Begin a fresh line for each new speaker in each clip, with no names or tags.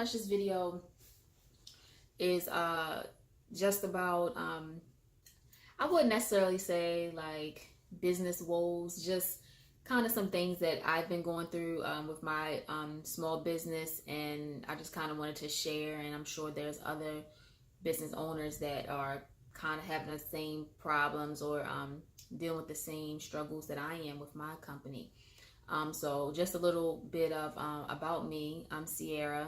much this video is just about I wouldn't necessarily say like business woes, just kind of some things that I've been going through with my small business, and I just kind of wanted to share. And I'm sure there's other business owners that are kind of having the same problems or dealing with the same struggles that I am with my company. So just a little bit of about me. I'm Sierra.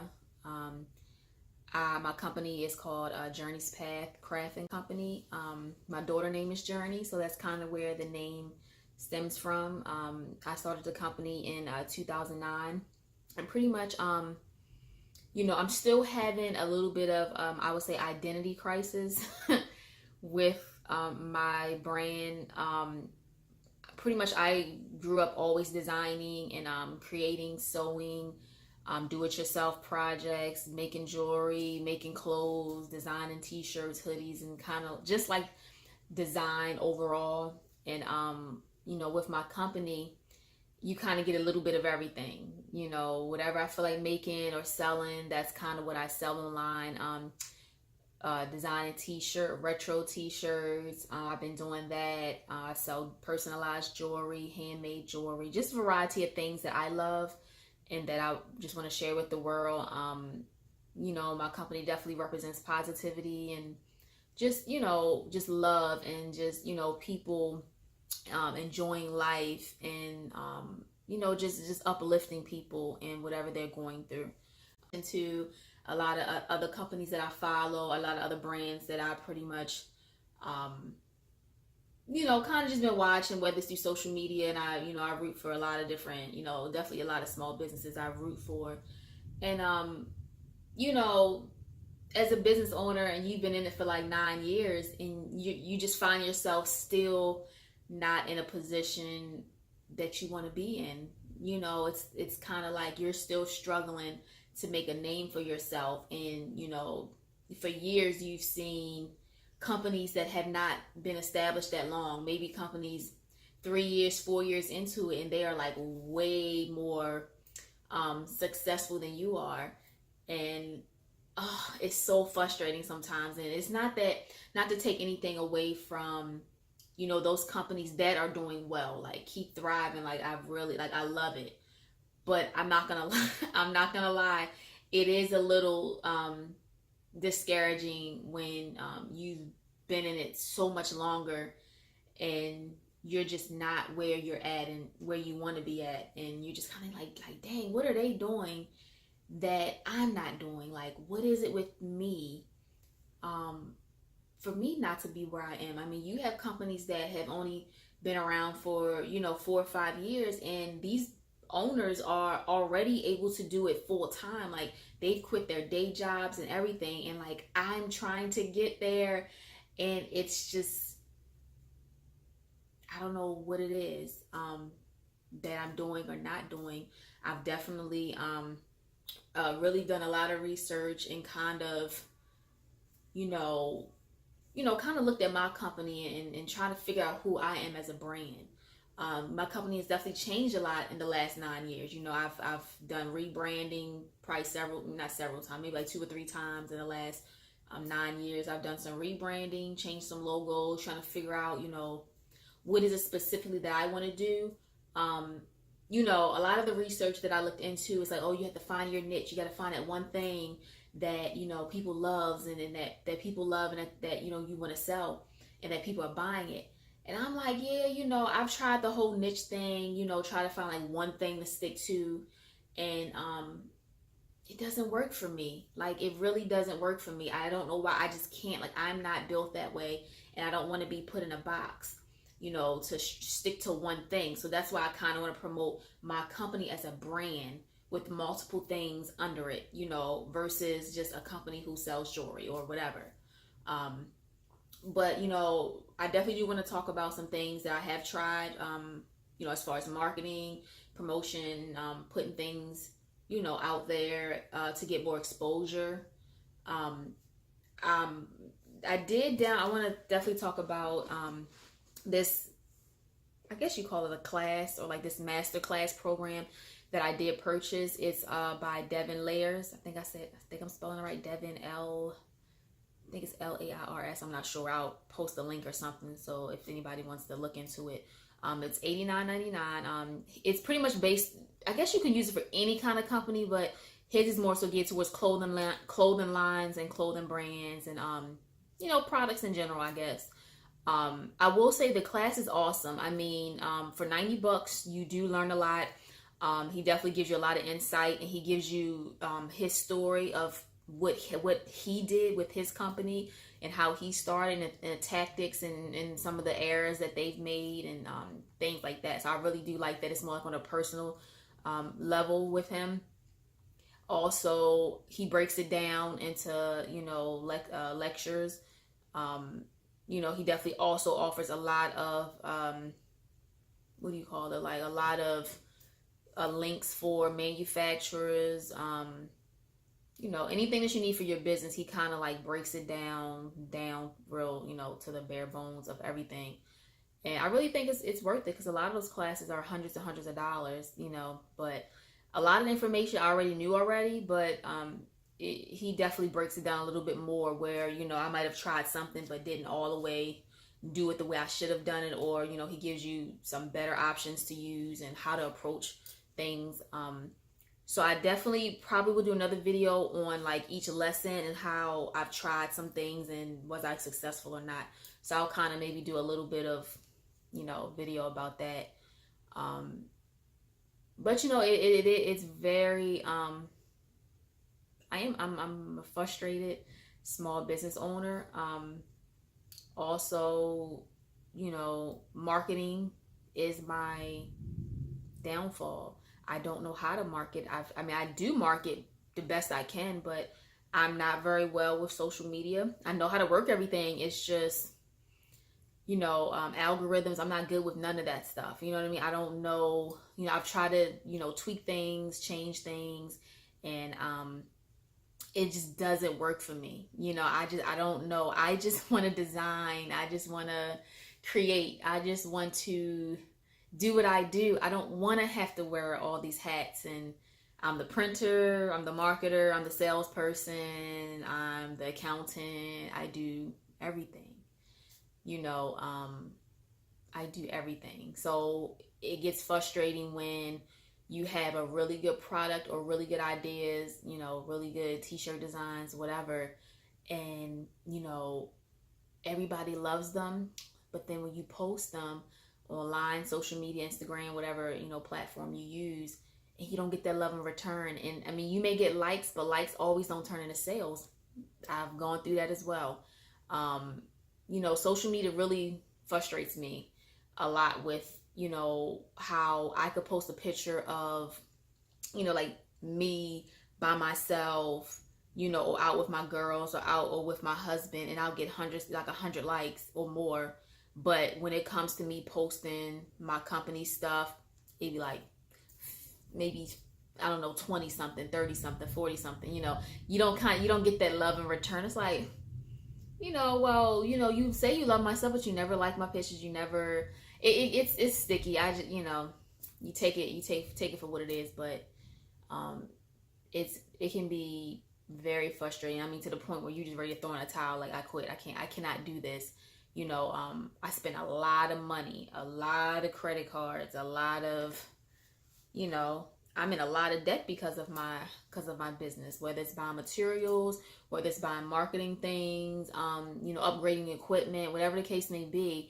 My company is called Journey's Path Crafting Company. My daughter name is Journey, so that's kind of where the name stems from. I started the company in 2009, and pretty much, I'm still having a little bit of, I would say, identity crisis with my brand. Pretty much, I grew up always designing and creating, sewing, do-it-yourself projects, making jewelry, making clothes, designing t-shirts, hoodies, and kind of just like design overall. And with my company, you kind of get a little bit of everything. Whatever I feel like making or selling, that's kind of what I sell online. Designing retro t-shirts. I've been doing that. I sell personalized jewelry, handmade jewelry, just a variety of things that I love and that I just want to share with the world. My company definitely represents positivity and just love and just, people enjoying life and, just uplifting people in whatever they're going through. Into a lot of other companies that I follow, a lot of other brands that I pretty much, kind of just been watching, whether it's through social media, and I root for a lot of different, definitely a lot of small businesses I root for. And, as a business owner and you've been in it for like 9 years and you just find yourself still not in a position that you want to be in, it's kind of like you're still struggling to make a name for yourself. And, for years you've seen companies that have not been established that long, maybe companies 3 years, 4 years into it, and they are like way more successful than you are. And it's so frustrating sometimes. And it's not to take anything away from, those companies that are doing well, like keep thriving. Like I love it. But I'm not gonna lie, it is a little discouraging when you've been in it so much longer and you're just not where you're at and where you want to be at, and you're just kind of like dang, what are they doing that I'm not doing? Like, what is it with me for me not to be where I am? I mean, you have companies that have only been around for 4 or 5 years, and these owners are already able to do it full time. Like, they've quit their day jobs and everything, and like I'm trying to get there, and it's just, I don't know what it is that I'm doing or not doing. I've definitely really done a lot of research and kind of kind of looked at my company and trying to figure out who I am as a brand. My company has definitely changed a lot in the last 9 years. I've done rebranding probably not several times, maybe like 2 or 3 times in the last 9 years. I've done some rebranding, changed some logos, trying to figure out, what is it specifically that I want to do. A lot of the research that I looked into is like, oh, you have to find your niche. You got to find that one thing that, people loves and that people love, and that you want to sell and that people are buying it. And I'm like, yeah, I've tried the whole niche thing, try to find like one thing to stick to. And it doesn't work for me. Like, it really doesn't work for me. I don't know why. I just can't. Like, I'm not built that way. And I don't want to be put in a box, to stick to one thing. So that's why I kind of want to promote my company as a brand with multiple things under it, versus just a company who sells jewelry or whatever. But, I definitely do want to talk about some things that I have tried, as far as marketing, promotion, putting things, out there to get more exposure. I want to definitely talk about this. I guess you call it a class, or like this master class program that I did purchase. It's by Devin Layers. I think I'm spelling it right. Devin L. I think it's Lairs. I'm not sure. I'll post a link or something. So if anybody wants to look into it, it's $89.99. It's pretty much based. I guess you can use it for any kind of company, but his is more so geared towards clothing lines and clothing brands and you know, products in general, I guess. I will say the class is awesome. I mean, for $90, you do learn a lot. He definitely gives you a lot of insight, and he gives you his story of what he did with his company and how he started, and tactics and some of the errors that they've made, and things like that. So I really do like that. It's more like on a personal level with him. Also, he breaks it down into, you know, lectures. You know, he definitely also offers a lot of what do you call it, like a lot of links for manufacturers, you know, anything that you need for your business. He kind of like breaks it down real, you know, to the bare bones of everything. And I really think it's worth it, because a lot of those classes are hundreds and hundreds of dollars, you know, but a lot of the information I already knew already, but he definitely breaks it down a little bit more, where, you know, I might have tried something but didn't all the way do it the way I should have done it, or, you know, he gives you some better options to use and how to approach things. So I definitely probably will do another video on like each lesson and how I've tried some things and was I successful or not. So I'll kind of maybe do a little bit of, you know, video about that. But you know, it's very I'm a frustrated small business owner. Also, you know, marketing is my downfall. I don't know how to market. I mean, I do market the best I can, but I'm not very well with social media. I know how to work everything. It's just, you know, algorithms. I'm not good with none of that stuff. You know what I mean? I don't know. You know, I've tried to, you know, tweak things, change things, and it just doesn't work for me. You know, I don't know. I just want to design. I just want to create. I just want to do what I do. I don't want to have to wear all these hats, and I'm the printer, I'm the marketer, I'm the salesperson, I'm the accountant. I do everything. You know, I do everything. So it gets frustrating when you have a really good product or really good ideas, you know, really good t-shirt designs, whatever, and, you know, everybody loves them, but then when you post them online, social media, Instagram, whatever, you know, platform you use, and you don't get that love in return. And I mean, you may get likes, but likes always don't turn into sales. I've gone through that as well. You know, social media really frustrates me a lot with, you know, how I could post a picture of, you know, like me by myself, you know, or out with my girls or out or with my husband, and I'll get hundreds, like 100 likes or more. But when it comes to me posting my company stuff, it'd be like maybe, I don't know, 20 something, 30 something, 40 something, you know, you don't get that love in return. It's like, you know, well, you know, you say you love my stuff, but you never like my pictures. You never, it's sticky. I just, you know, you take it for what it is, but it can be very frustrating. I mean, to the point where you just ready to throw in a towel. Like, I quit. I cannot do this. You know, I spent a lot of money, a lot of credit cards, a lot of, you know, I'm in a lot of debt because of my business, whether it's buying materials, whether it's buying marketing things, you know, upgrading equipment, whatever the case may be.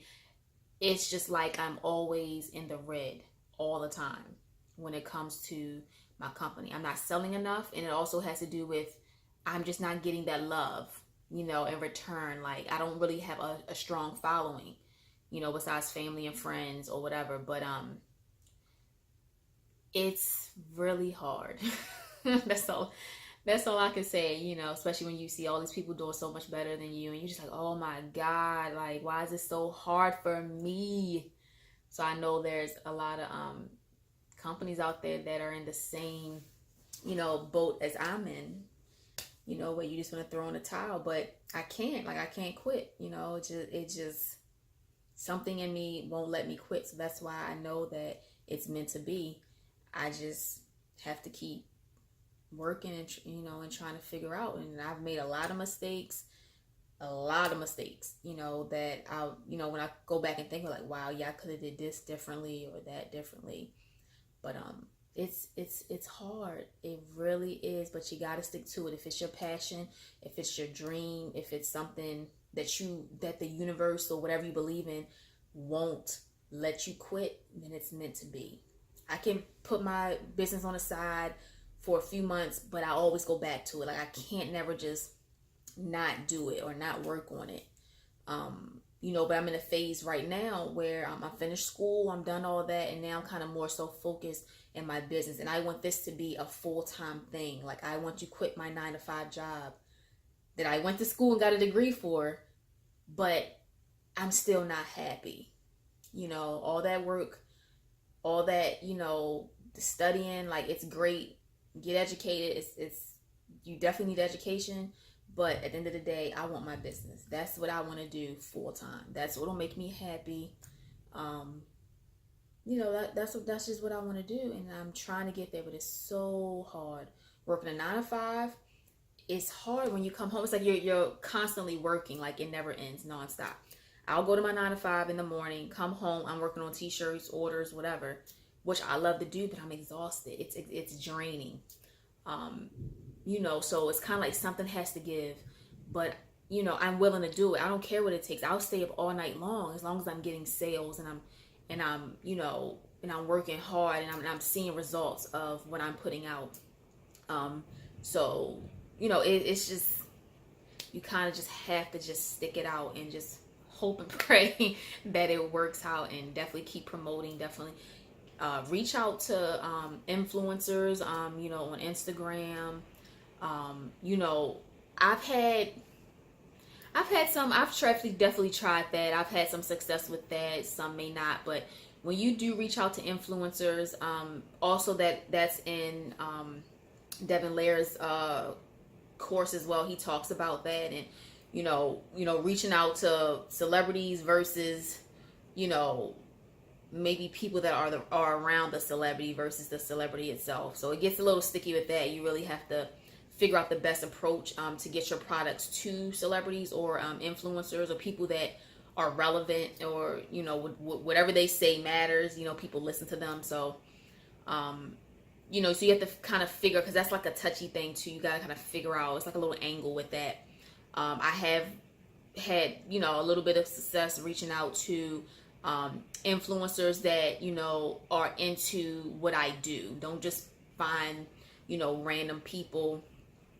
It's just like I'm always in the red all the time when it comes to my company. I'm not selling enough, and it also has to do with I'm just not getting that love, you know, in return. Like, I don't really have a strong following, you know, besides family and friends or whatever. But it's really hard. That's all I can say, you know, especially when you see all these people doing so much better than you, and you're just like, oh my God, like, why is it so hard for me? So I know there's a lot of companies out there that are in the same, you know, boat as I'm in, you know, where you just want to throw in a towel, but I can't quit, you know. It just something in me won't let me quit. So that's why I know that it's meant to be. I just have to keep working and, and trying to figure out. And I've made a lot of mistakes, that when I go back and think, like, wow, yeah, I could have did this differently or that differently. But it's hard. It really is. But you got to stick to it. If it's your passion, if it's your dream, if it's something that the universe or whatever you believe in won't let you quit, then it's meant to be. I can put my business on the side for a few months, but I always go back to it. Like, I can't never just not do it or not work on it. But I'm in a phase right now where I finished school, I'm done all that, and now I'm kind of more so focused in my business. And I want this to be a full-time thing. Like, I want to quit my 9-to-5 job that I went to school and got a degree for, but I'm still not happy. All that work, all that, the studying, like, it's great. Get educated. It's you definitely need education. But at the end of the day, I want my business. That's what I want to do full time. That's what'll make me happy. That's just what I want to do, and I'm trying to get there. But it's so hard. Working a 9-to-5, it's hard when you come home. It's like you're constantly working. Like, it never ends, nonstop. I'll go to my 9-to-5 in the morning. Come home. I'm working on t-shirts, orders, whatever, which I love to do, but I'm exhausted. It's draining. So it's kind of like something has to give, but I'm willing to do it. I don't care what it takes. I'll stay up all night long as I'm getting sales and I'm working hard and I'm seeing results of what I'm putting out. It's just, you kind of just have to just stick it out and just hope and pray that it works out, and definitely keep promoting. Definitely reach out to influencers, on Instagram. I've definitely tried that. I've had some success with that. Some may not, but when you do reach out to influencers, also that's in Devin Lair's course as well. He talks about that, and reaching out to celebrities versus maybe people that are around the celebrity versus the celebrity itself. So it gets a little sticky with that. You really have to figure out the best approach to get your products to celebrities or influencers or people that are relevant, or whatever they say matters. People listen to them. So so you have to kind of figure, because that's like a touchy thing too. You gotta kind of figure out. It's like a little angle with that. I have had a little bit of success reaching out to influencers that are into what I do. Don't just find random people.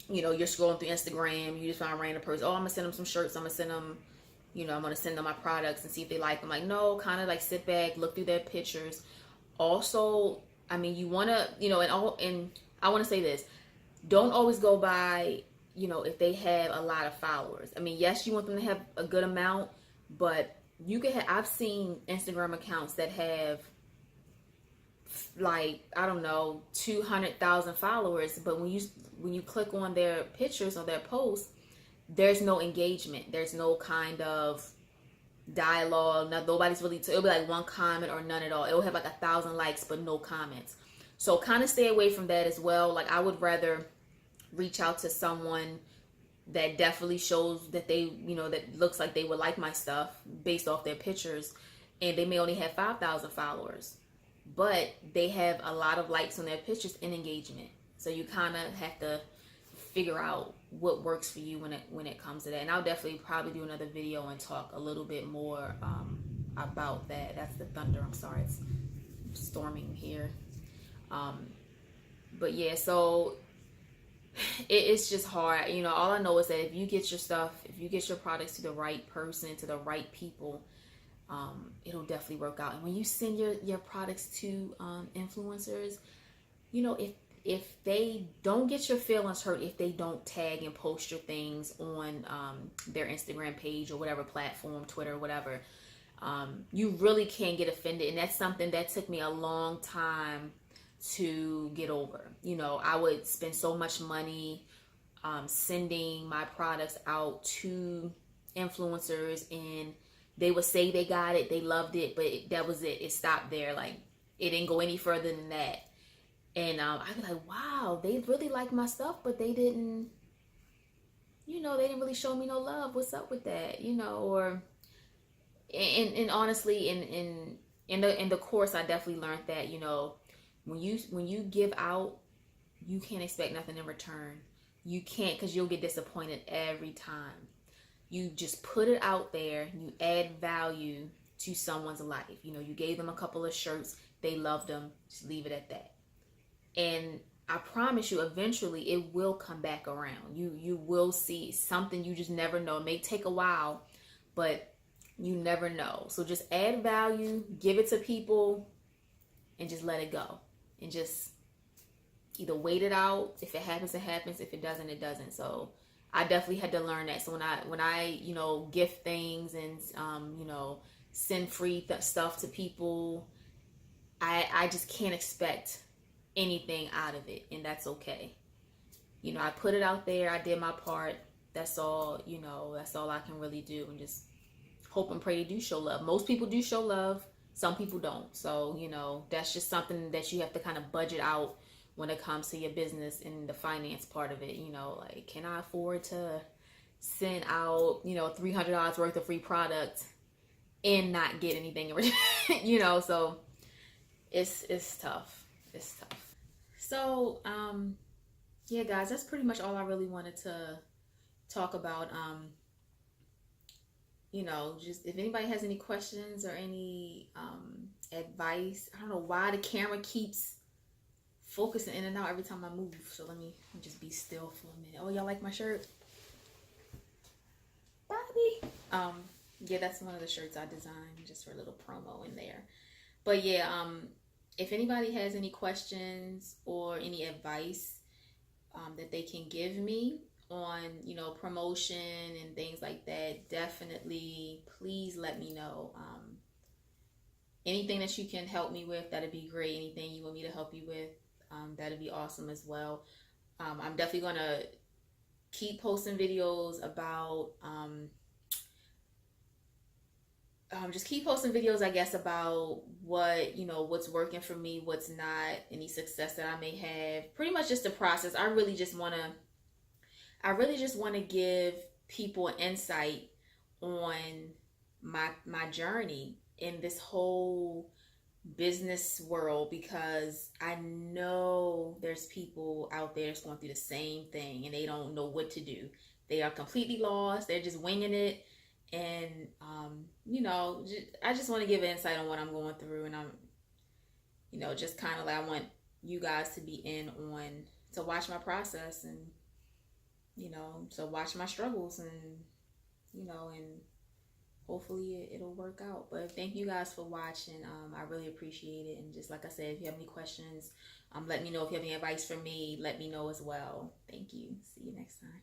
You're scrolling through Instagram, you just find a random person. Oh, I'm gonna send them some shirts. I'm gonna send them, I'm gonna send them my products and see if they like them. Like, no, kind of like sit back, look through their pictures. Also, I mean, you wanna, and I wanna say this: don't always go by, if they have a lot of followers. I mean, yes, you want them to have a good amount, but you can have. I've seen Instagram accounts that have, like, I don't know, 200,000 followers, but when you click on their pictures or their posts, there's no engagement. There's no kind of dialogue. Nobody's really. It'll be like one comment or none at all. It'll have like 1,000 likes but no comments. So kind of stay away from that as well. Like, I would rather reach out to someone that definitely shows that they, that looks like they would like my stuff based off their pictures, and they may only have 5,000 followers, but they have a lot of likes on their pictures and engagement. So you kind of have to figure out what works for you when it comes to that. And I'll definitely probably do another video and talk a little bit more about that. That's the thunder. I'm sorry, it's storming here. But yeah, so it's just hard. All I know is that if you get your products to the right person, to the right people, it'll definitely work out. And when you send your products to influencers, if they don't get your feelings hurt, if they don't tag and post your things on their Instagram page or whatever platform, Twitter, whatever, you really can get offended. And that's something that took me a long time to get over. I would spend so much money sending my products out to influencers, and they would say they got it, they loved it, but that was it. It stopped there. Like, it didn't go any further than that. And I'd be like, wow, they really like my stuff, but they didn't, they didn't really show me no love. What's up with that? Or, and honestly, in the course, I definitely learned that, when you give out, you can't expect nothing in return. You can't, because you'll get disappointed every time. You just put it out there, you add value to someone's life. You gave them a couple of shirts, they loved them, just leave it at that. And I promise you, eventually it will come back around. You will see something, you just never know. It may take a while, but you never know. So just add value, give it to people, and just let it go. And just either wait it out. If it happens, it happens. If it doesn't, it doesn't. So I definitely had to learn that. So when I gift things and send free stuff to people, I just can't expect anything out of it, and that's okay. I put it out there, I did my part. That's all, that's all I can really do, and just hope and pray they do show love. Most people do show love, some people don't. So, that's just something that you have to kind of budget out when it comes to your business and the finance part of it. Like, can I afford to send out, $300 worth of free product and not get anything in return? So it's tough. It's tough. So, yeah, guys, that's pretty much all I really wanted to talk about. Just if anybody has any questions or any advice. I don't know why the camera keeps focusing in and out every time I move. So let me just be still for a minute. Oh, y'all like my shirt? Bobby. Yeah, that's one of the shirts I designed just for a little promo in there. But yeah, if anybody has any questions or any advice that they can give me on, promotion and things like that, definitely please let me know. Anything that you can help me with, that'd be great. Anything you want me to help you with, that'd be awesome as well. I'm definitely going to keep posting videos about just keep posting videos, I guess, about what, what's working for me, what's not, any success that I may have. Pretty much just the process. I really just want to give people insight on my journey in this whole business world, because I know there's people out there that's going through the same thing and they don't know what to do. They are completely lost. They're just winging it. And, I just want to give insight on what I'm going through. And I'm, just kind of like, I want you guys to be in on, to watch my process and, to watch my struggles and, and hopefully it'll work out. But thank you guys for watching. I really appreciate it. And just like I said, if you have any questions, let me know. If you have any advice for me, let me know as well. Thank you. See you next time.